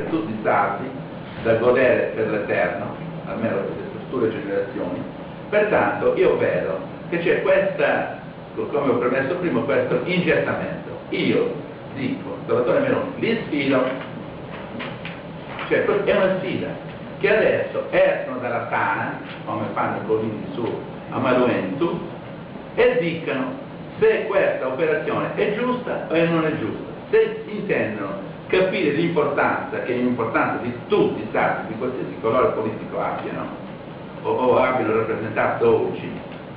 tutti saldi da godere per l'eterno, almeno per le future generazioni. Pertanto io vedo che c'è questa, come ho premesso prima, questo ingettamento. Io dico, Salvatore Meroni, li sfido, cioè è una sfida, che adesso escono dalla tana, come fanno i bovini su a Maluentu, e dicano se questa operazione è giusta o non è giusta, se intendono capire l'importanza, che è l'importanza di tutti i stati, di qualsiasi colore politico abbiano, o abbiano rappresentato oggi,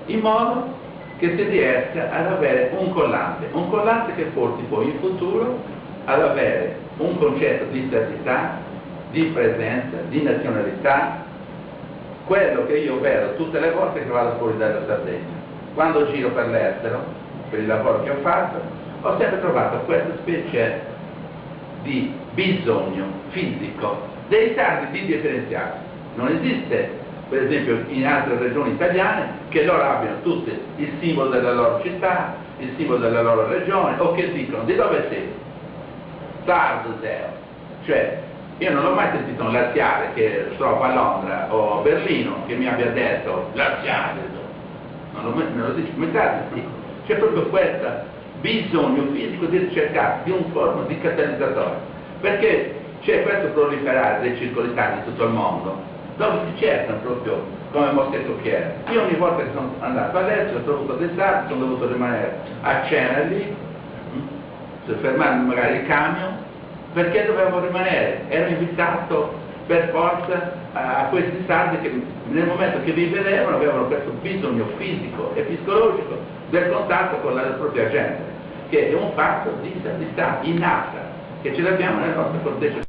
in modo che si riesca ad avere un collante che porti poi in futuro ad avere un concetto di stabilità, di presenza, di nazionalità, quello che io vedo tutte le volte che vado fuori dalla Sardegna. Quando giro per l'estero, per il lavoro che ho fatto, ho sempre trovato questa specie di bisogno fisico dei sardi di differenziarsi. Non esiste, per esempio, in altre regioni italiane, che loro abbiano tutti il simbolo della loro città, il simbolo della loro regione, o che dicono di dove sei? Sardo zero. Cioè, io non ho mai sentito un laziale che trova a Londra o a Berlino che mi abbia detto laziale. Me lo dice, c'è proprio questo bisogno fisico di ricercare di un forma di catalizzatore, perché c'è questo proliferare dei circoli di tutto il mondo dove si cercano proprio come mosche cocchiere. Io ogni volta che sono andato all'estero ho trovato dei sardi, sono dovuto rimanere a cena lì, per fermarmi magari il camion, perché dovevo rimanere, ero invitato per forza a questi sardi che nel momento che vi vedevano avevano questo bisogno fisico e psicologico del contatto con la propria gente, che è un fatto di stabilità innata che ce l'abbiamo nel nostro contesto.